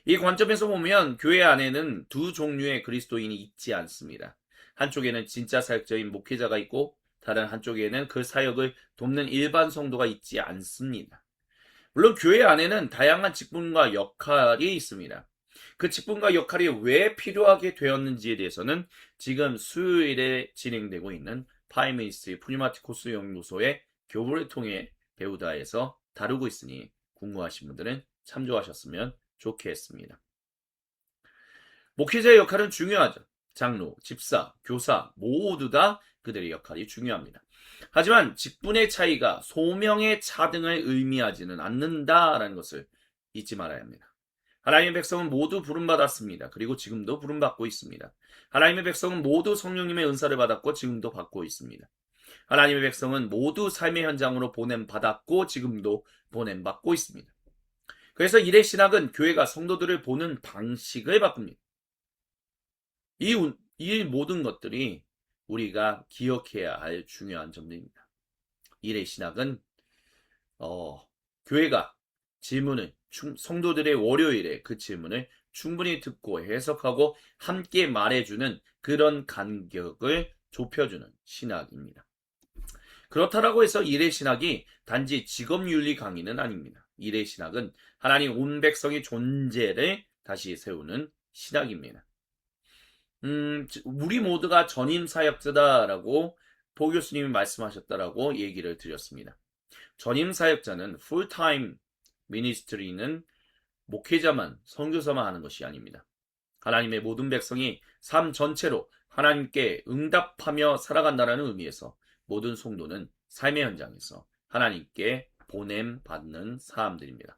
이 관점에서 보면 교회 안에는 두 종류의 그리스도인이 있지 않습니다. 한쪽에는 진짜 사역자인 목회자가 있고 다른 한쪽에는 그 사역을 돕는 일반 성도가 있지 않습니다. 물론 교회 안에는 다양한 직분과 역할이 있습니다. 그 직분과 역할이 왜 필요하게 되었는지에 대해서는 지금 수요일에 진행되고 있는 파이미니스트리 푸니마티코스 연구소의 교부를 통해 배우다에서 다루고 있으니 궁금하신 분들은 참조하셨으면 좋겠습니다. 목회자의 역할은 중요하죠. 장로, 집사, 교사 모두 다 그들의 역할이 중요합니다. 하지만 직분의 차이가 소명의 차등을 의미하지는 않는다라는 것을 잊지 말아야 합니다. 하나님의 백성은 모두 부름받았습니다. 그리고 지금도 부름받고 있습니다. 하나님의 백성은 모두 성령님의 은사를 받았고 지금도 받고 있습니다. 하나님의 백성은 모두 삶의 현장으로 보냄받았고 지금도 보냄받고 있습니다. 그래서 일의 신학은 교회가 성도들을 보는 방식을 바꿉니다. 이 모든 것들이 우리가 기억해야 할 중요한 점들입니다. 일의 신학은 교회가 질문을 성도들의 월요일에 그 질문을 충분히 듣고 해석하고 함께 말해주는 그런 간격을 좁혀주는 신학입니다. 그렇다라고 해서 일의 신학이 단지 직업윤리 강의는 아닙니다. 일의 신학은 하나님 온 백성의 존재를 다시 세우는 신학입니다. 우리 모두가 전임 사역자다라고 포 교수님이 말씀하셨다라고 얘기를 드렸습니다. 전임 사역자는 풀타임 미니스트리는 목회자만 선교사만 하는 것이 아닙니다. 하나님의 모든 백성이 삶 전체로 하나님께 응답하며 살아간다는 의미에서 모든 성도는 삶의 현장에서 하나님께 보냄받는 사람들입니다.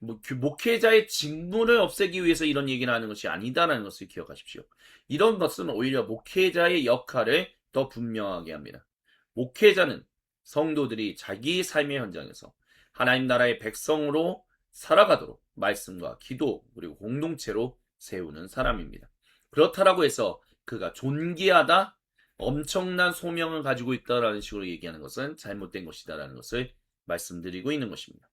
목회자의 직분을 없애기 위해서 이런 얘기를 하는 것이 아니다라는 것을 기억하십시오. 이런 것은 오히려 목회자의 역할을 더 분명하게 합니다. 목회자는 성도들이 자기 삶의 현장에서 하나님 나라의 백성으로 살아가도록 말씀과 기도 그리고 공동체로 세우는 사람입니다. 그렇다라고 해서 그가 존귀하다, 엄청난 소명을 가지고 있다라는 식으로 얘기하는 것은 잘못된 것이다라는 것을 말씀드리고 있는 것입니다.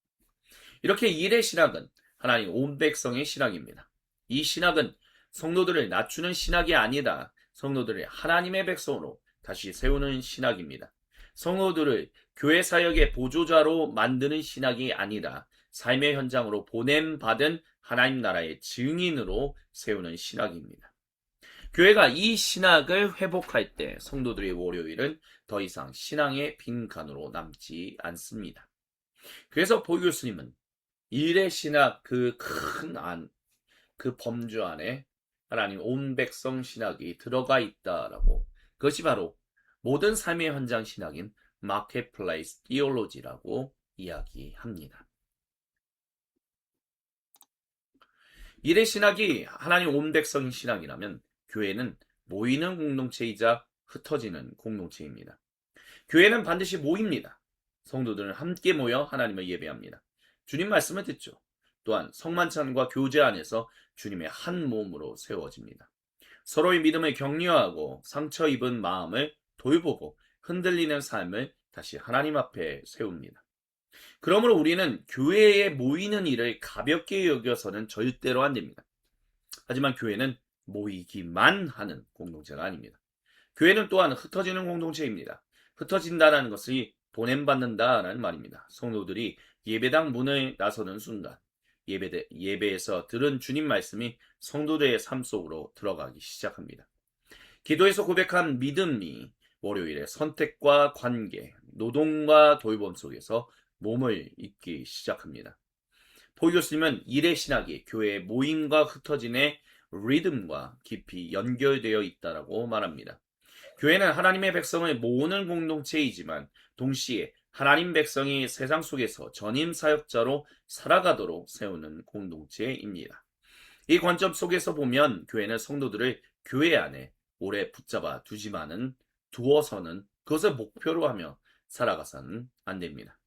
이렇게 일의 신학은 하나님 온 백성의 신학입니다. 이 신학은 성도들을 낮추는 신학이 아니라 성도들을 하나님의 백성으로 다시 세우는 신학입니다. 성도들을 교회 사역의 보조자로 만드는 신학이 아니라 삶의 현장으로 보냄받은 하나님 나라의 증인으로 세우는 신학입니다. 교회가 이 신학을 회복할 때 성도들의 월요일은 더 이상 신앙의 빈칸으로 남지 않습니다. 그래서 보 교수님은 일의 신학 그 큰 안, 그 범주 안에 하나님 온 백성 신학이 들어가 있다라고, 그것이 바로 모든 삶의 현장 신학인 마켓플레이스 티올로지라고 이야기합니다. 일의 신학이 하나님 온 백성인 신학이라면 교회는 모이는 공동체이자 흩어지는 공동체입니다. 교회는 반드시 모입니다. 성도들은 함께 모여 하나님을 예배합니다. 주님 말씀을 듣죠. 또한 성만찬과 교제 안에서 주님의 한 몸으로 세워집니다. 서로의 믿음을 격려하고 상처 입은 마음을 돌보고 흔들리는 삶을 다시 하나님 앞에 세웁니다. 그러므로 우리는 교회에 모이는 일을 가볍게 여겨서는 절대로 안 됩니다. 하지만 교회는 모이기만 하는 공동체가 아닙니다. 교회는 또한 흩어지는 공동체입니다. 흩어진다는 것이 보냄받는다라는 말입니다. 성도들이 예배당 문을 나서는 순간 예배에서 들은 주님 말씀이 성도들의 삶 속으로 들어가기 시작합니다. 기도에서 고백한 믿음이 월요일에 선택과 관계, 노동과 돌봄 속에서 몸을 잇기 시작합니다. 보 교수님은 일의 신학이 교회의 모임과 흩어짐의 리듬과 깊이 연결되어 있다고 말합니다. 교회는 하나님의 백성을 모으는 공동체이지만 동시에 하나님 백성이 세상 속에서 전임 사역자로 살아가도록 세우는 공동체입니다. 이 관점 속에서 보면 교회는 성도들을 교회 안에 오래 붙잡아 두어서는 그것을 목표로 하며 살아가서는 안 됩니다.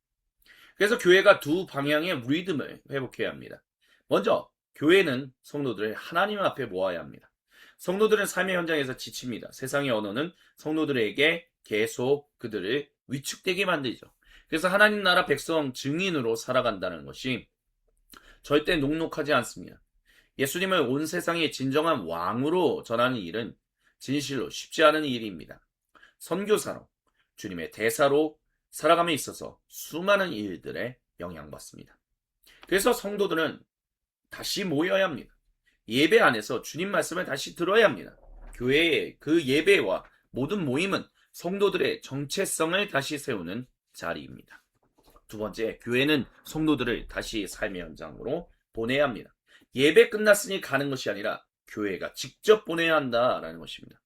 그래서 교회가 두 방향의 리듬을 회복해야 합니다. 먼저 교회는 성도들을 하나님 앞에 모아야 합니다. 성도들은 삶의 현장에서 지칩니다. 세상의 언어는 성도들에게 계속 그들을 위축되게 만들죠. 그래서 하나님 나라 백성 증인으로 살아간다는 것이 절대 녹록하지 않습니다. 예수님을 온 세상의 진정한 왕으로 전하는 일은 진실로 쉽지 않은 일입니다. 선교사로, 주님의 대사로 살아감에 있어서 수많은 일들에 영향받습니다. 그래서 성도들은 다시 모여야 합니다. 예배 안에서 주님 말씀을 다시 들어야 합니다. 교회의 그 예배와 모든 모임은 성도들의 정체성을 다시 세우는 자리입니다. 두 번째, 교회는 성도들을 다시 삶의 현장으로 보내야 합니다. 예배 끝났으니 가는 것이 아니라 교회가 직접 보내야 한다라는 것입니다.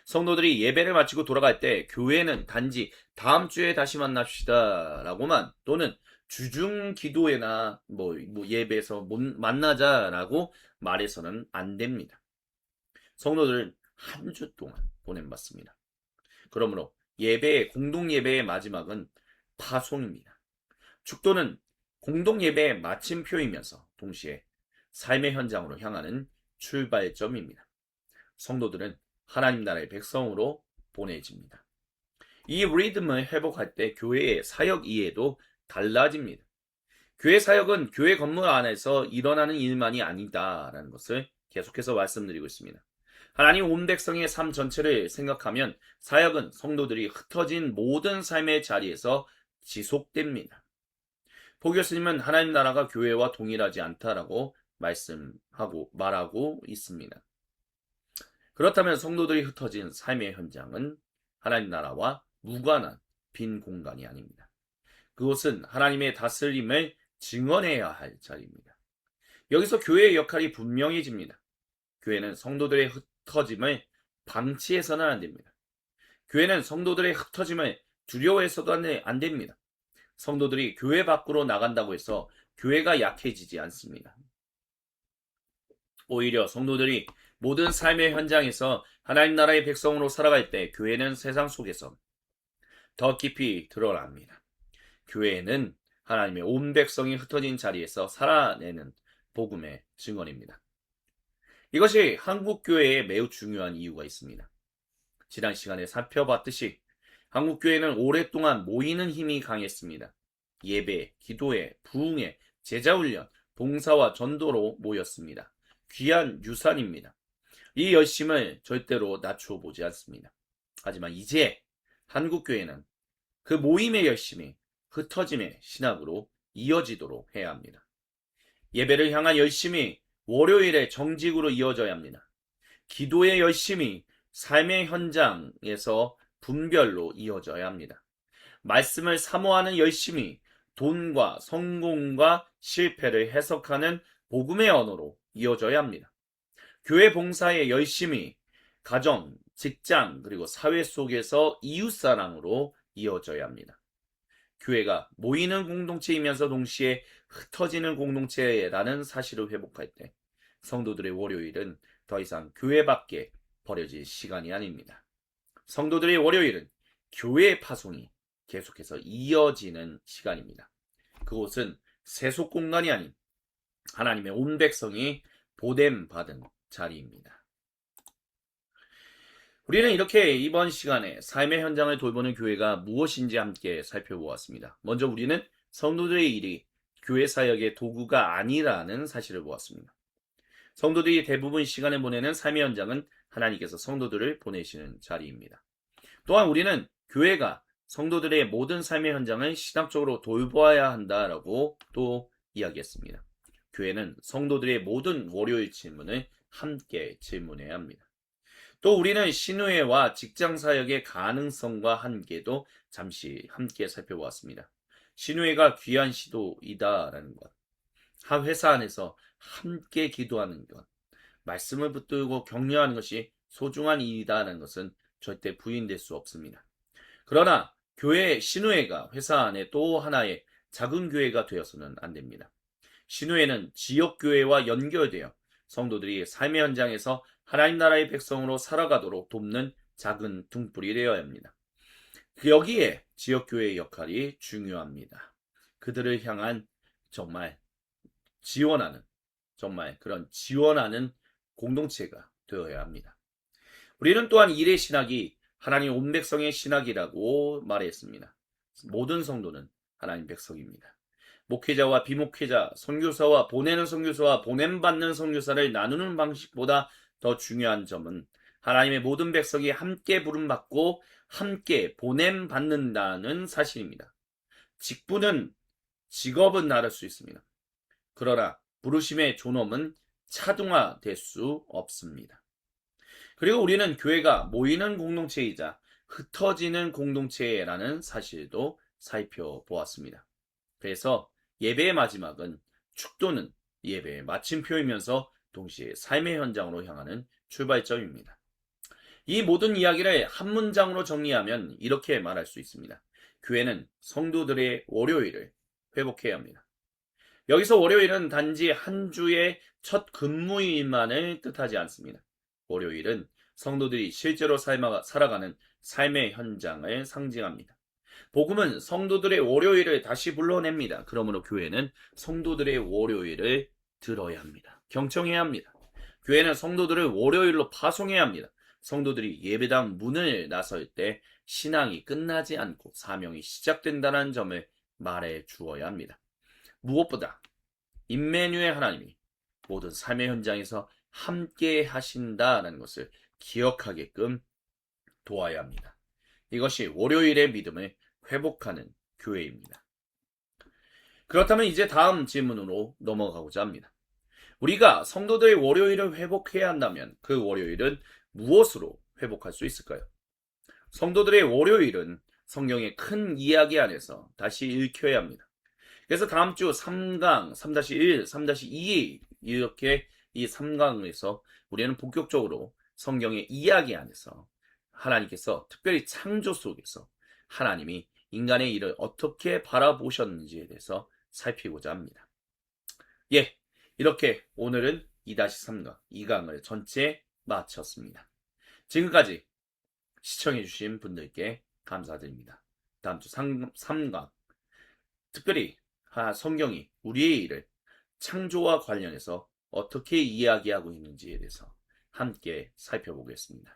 성도들이 예배를 마치고 돌아갈 때 교회는 단지 다음 주에 다시 만납시다 라고만, 또는 주중 기도회나 예배에서 만나자라고 말해서는 안 됩니다. 성도들은 한 주 동안 보냄받습니다. 그러므로 공동 예배의 마지막은 파송입니다. 축도는 공동 예배의 마침표이면서 동시에 삶의 현장으로 향하는 출발점입니다. 성도들은 하나님 나라의 백성으로 보내집니다. 이 리듬을 회복할 때 교회의 사역 이해도 달라집니다. 교회 사역은 교회 건물 안에서 일어나는 일만이 아니다라는 것을 계속해서 말씀드리고 있습니다. 하나님 온 백성의 삶 전체를 생각하면 사역은 성도들이 흩어진 모든 삶의 자리에서 지속됩니다. 보 교수님은 하나님 나라가 교회와 동일하지 않다라고 말하고 있습니다. 그렇다면 성도들이 흩어진 삶의 현장은 하나님 나라와 무관한 빈 공간이 아닙니다. 그곳은 하나님의 다스림을 증언해야 할 자리입니다. 여기서 교회의 역할이 분명해집니다. 교회는 성도들의 흩어짐을 방치해서는 안 됩니다. 교회는 성도들의 흩어짐을 두려워해서도 안 됩니다. 성도들이 교회 밖으로 나간다고 해서 교회가 약해지지 않습니다. 오히려 성도들이 모든 삶의 현장에서 하나님 나라의 백성으로 살아갈 때 교회는 세상 속에서 더 깊이 드러납니다. 교회는 하나님의 온 백성이 흩어진 자리에서 살아내는 복음의 증언입니다. 이것이 한국교회에 매우 중요한 이유가 있습니다. 지난 시간에 살펴봤듯이 한국교회는 오랫동안 모이는 힘이 강했습니다. 예배, 기도회, 부흥회, 제자훈련, 봉사와 전도로 모였습니다. 귀한 유산입니다. 이 열심을 절대로 낮춰보지 않습니다. 하지만 이제 한국교회는 그 모임의 열심이 흩어짐의 신학으로 이어지도록 해야 합니다. 예배를 향한 열심이 월요일의 정직으로 이어져야 합니다. 기도의 열심이 삶의 현장에서 분별로 이어져야 합니다. 말씀을 사모하는 열심이 돈과 성공과 실패를 해석하는 복음의 언어로 이어져야 합니다. 교회 봉사의 열심이 가정, 직장, 그리고 사회 속에서 이웃사랑으로 이어져야 합니다. 교회가 모이는 공동체이면서 동시에 흩어지는 공동체라는 사실을 회복할 때 성도들의 월요일은 더 이상 교회 밖에 버려질 시간이 아닙니다. 성도들의 월요일은 교회의 파송이 계속해서 이어지는 시간입니다. 그곳은 세속 공간이 아닌 하나님의 온 백성이 보냄받은 자리입니다. 우리는 이렇게 이번 시간에 삶의 현장을 돌보는 교회가 무엇인지 함께 살펴보았습니다. 먼저 우리는 성도들의 일이 교회 사역의 도구가 아니라는 사실을 보았습니다. 성도들이 대부분 시간을 보내는 삶의 현장은 하나님께서 성도들을 보내시는 자리입니다. 또한 우리는 교회가 성도들의 모든 삶의 현장을 신학적으로 돌보아야 한다라고 또 이야기했습니다. 교회는 성도들의 모든 월요일 질문을 함께 질문해야 합니다. 또 우리는 신우회와 직장사역의 가능성과 한계도 잠시 함께 살펴보았습니다. 신우회가 귀한 시도이다라는 것, 한 회사 안에서 함께 기도하는 것, 말씀을 붙들고 격려하는 것이 소중한 일이다라는 것은 절대 부인될 수 없습니다. 그러나 교회 신우회가 회사 안에 또 하나의 작은 교회가 되어서는 안 됩니다. 신우회는 지역교회와 연결되어 성도들이 삶의 현장에서 하나님 나라의 백성으로 살아가도록 돕는 작은 등불이 되어야 합니다. 여기에 지역교회의 역할이 중요합니다. 그들을 향한 정말 그런 지원하는 공동체가 되어야 합니다. 우리는 또한 일의 신학이 하나님 온 백성의 신학이라고 말했습니다. 모든 성도는 하나님 백성입니다. 목회자와 비목회자, 선교사와 보내는 선교사와 보냄받는 선교사를 나누는 방식보다 더 중요한 점은 하나님의 모든 백성이 함께 부름받고 함께 보냄받는다는 사실입니다. 직업은 다를 수 있습니다. 그러나 부르심의 존엄은 차등화될 수 없습니다. 그리고 우리는 교회가 모이는 공동체이자 흩어지는 공동체라는 사실도 살펴보았습니다. 그래서 예배의 마지막은 축도는 예배의 마침표이면서 동시에 삶의 현장으로 향하는 출발점입니다. 이 모든 이야기를 한 문장으로 정리하면 이렇게 말할 수 있습니다. 교회는 성도들의 월요일을 회복해야 합니다. 여기서 월요일은 단지 한 주의 첫 근무일만을 뜻하지 않습니다. 월요일은 성도들이 실제로 살아가는 삶의 현장을 상징합니다. 복음은 성도들의 월요일을 다시 불러냅니다. 그러므로 교회는 성도들의 월요일을 들어야 합니다. 경청해야 합니다. 교회는 성도들을 월요일로 파송해야 합니다. 성도들이 예배당 문을 나설 때 신앙이 끝나지 않고 사명이 시작된다는 점을 말해 주어야 합니다. 무엇보다 임마누엘 하나님이 모든 삶의 현장에서 함께 하신다는 것을 기억하게끔 도와야 합니다. 이것이 월요일의 믿음을 회복하는 교회입니다. 그렇다면 이제 다음 질문으로 넘어가고자 합니다. 우리가 성도들의 월요일을 회복해야 한다면 그 월요일은 무엇으로 회복할 수 있을까요? 성도들의 월요일은 성경의 큰 이야기 안에서 다시 읽혀야 합니다. 그래서 다음 주 3강, 3-1, 3-2 이렇게 이 3강에서 우리는 본격적으로 성경의 이야기 안에서 하나님께서 특별히 창조 속에서 하나님이 인간의 일을 어떻게 바라보셨는지에 대해서 살피고자 합니다. 이렇게 오늘은 2-3강, 2강을 전체 마쳤습니다. 지금까지 시청해주신 분들께 감사드립니다. 다음 주 3강, 특별히 성경이 우리의 일을 창조와 관련해서 어떻게 이야기하고 있는지에 대해서 함께 살펴보겠습니다.